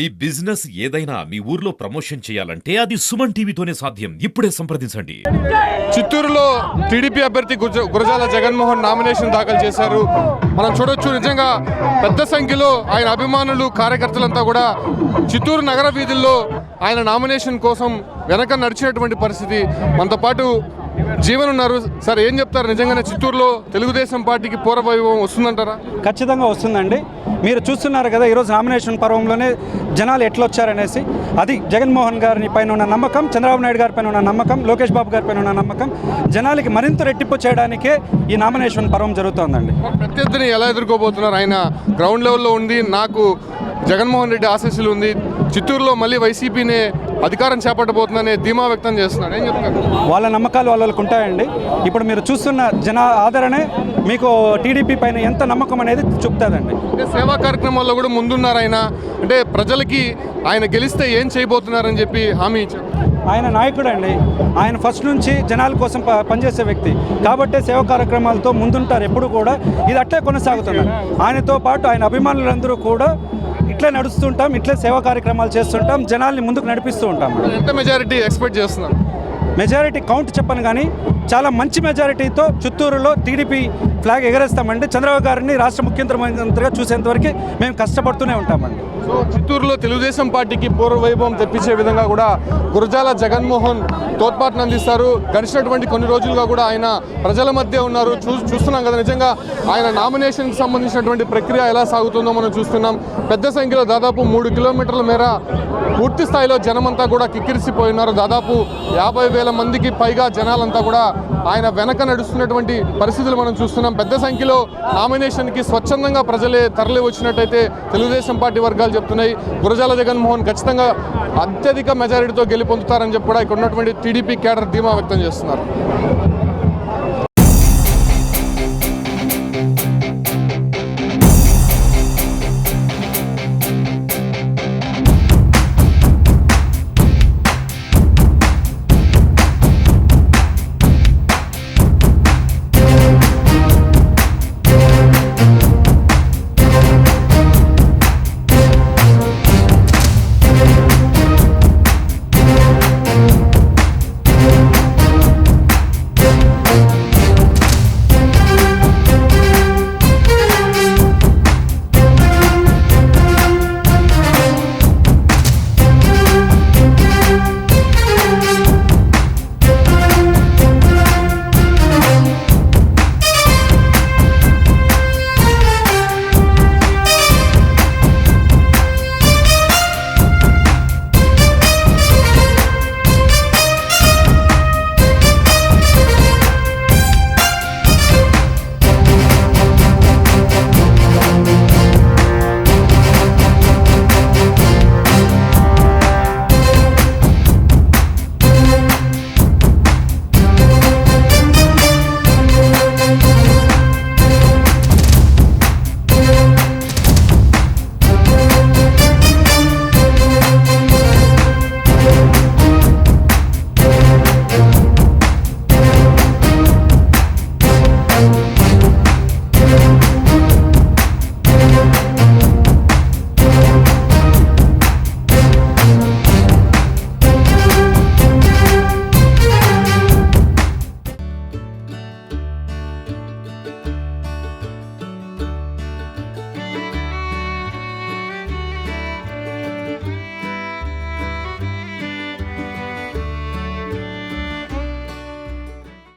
మీ business ఏదైనా మీ ఊర్లో promotion చేయాలంటే అది సుమన్ టీవీతోనే సాధ్యం. ఇప్పుడే సంప్రదించండి. చిత్తూరులో టీడీపీ అభ్యర్థి గురజాల జగన్మోహన్ నామినేషన్ దాఖలు చేశారు. మనం చూడొచ్చు, నిజంగా పెద్ద సంఖ్యలో ఆయన అభిమానులు, కార్యకర్తలంతా కూడా చిత్తూరు నగర వీధుల్లో ఆయన నామినేషన్ కోసం వెనక నడిచినటువంటి పరిస్థితి. మనతో పాటు జీవన్ ఉన్నారు. సార్, ఏం చెప్తారు? నిజంగానే చిత్తూరులో తెలుగుదేశం పార్టీకి పూర్వవైభవం వస్తుందంటారా? ఖచ్చితంగా వస్తుందండి. మీరు చూస్తున్నారు కదా, ఈరోజు నామినేషన్ పర్వంలోనే జనాలు ఎట్లొచ్చారనేసి. అది జగన్మోహన్ గారి పైన ఉన్న నమ్మకం, చంద్రబాబు నాయుడు గారి పైన ఉన్న నమ్మకం, లోకేష్ బాబు గారి పైన ఉన్న నమ్మకం జనాలకి మరింత రెట్టింపు చేయడానికే ఈ నామినేషన్ పర్వం జరుగుతోందండి. ప్రత్యర్థిని ఎలా ఎదుర్కోబోతున్నారు? ఆయన గ్రౌండ్ లెవెల్లో ఉంది, నాకు జగన్మోహన్ రెడ్డి ఆశీస్సులు ఉంది, చిత్తూరులో మళ్ళీ వైసీపీనే అధికారం చేపట్టబోతుందనే ధీమా వ్యక్తం చేస్తున్నారు. ఏం చెప్తారు? వాళ్ళ నమ్మకాలు వాళ్ళకు ఉంటాయండి. ఇప్పుడు మీరు చూస్తున్న జన ఆదరణే మీకు టీడీపీ పైన ఎంత నమ్మకం అనేది చూపుతుందండి. అంటే సేవా కార్యక్రమాల్లో కూడా ముందున్నారు ఆయన. అంటే ప్రజలకి ఆయన గెలిస్తే ఏం చేయబోతున్నారని చెప్పి హామీ ఇచ్చారు. ఆయన నాయకుడు అండి. ఆయన ఫస్ట్ నుంచి జనాల కోసం పనిచేసే వ్యక్తి కాబట్టే సేవా కార్యక్రమాలతో ముందుంటారు ఎప్పుడు కూడా. ఇది అట్లే కొనసాగుతుంది. ఆయనతో పాటు ఆయన అభిమానులందరూ కూడా ఇట్లే నడుస్తుంటాం, ఇట్లే సేవా కార్యక్రమాలు చేస్తుంటాం, జనాల్ని ముందుకు నడిపిస్తూ ఉంటాం. ఎంత మెజారిటీ ఎక్స్పెక్ట్ చేస్తున్నారు? మెజారిటీ కౌంట్ చెప్పను కానీ చాలా మంచి మెజారిటీతో చిత్తూరులో టీడీపీ ఫ్లాగ్ ఎగరేస్తామండి. చంద్రబాబు గారిని రాష్ట్ర ముఖ్యమంత్రిగా చూసేంతవరకు మేము కష్టపడుతూనే ఉంటామండి. సో చిత్తూరులో తెలుగుదేశం పార్టీకి పూర్వవైభవం తెప్పించే విధంగా కూడా గురజాల జగన్మోహన్ తోడ్పాటును అందిస్తారు. గడిచినటువంటి కొన్ని రోజులుగా కూడా ఆయన ప్రజల మధ్య ఉన్నారు. చూస్తున్నాం కదా, నిజంగా ఆయన నామినేషన్కి సంబంధించినటువంటి ప్రక్రియ ఎలా సాగుతుందో మనం చూస్తున్నాం. పెద్ద సంఖ్యలో దాదాపు 3 కిలోమీటర్ల మేర పూర్తి స్థాయిలో జనమంతా కూడా కిక్కిరిసిపోయినారు. దాదాపు 50,000 మందికి పైగా జనాలంతా కూడా ఆయన వెనక నడుస్తున్నటువంటి పరిస్థితులు మనం చూస్తున్నాం. పెద్ద సంఖ్యలో నామినేషన్కి స్వచ్ఛందంగా ప్రజలే తరలి వచ్చినట్టయితే తెలుగుదేశం పార్టీ వర్గాలు చెప్తున్నాయి. గురజాల జగన్మోహన్ ఖచ్చితంగా అత్యధిక మెజారిటీతో గెలుపొందుతారని చెప్పి కూడా ఇక్కడ ఉన్నటువంటి టీడీపీ కేడర్ ధీమా వ్యక్తం చేస్తున్నారు.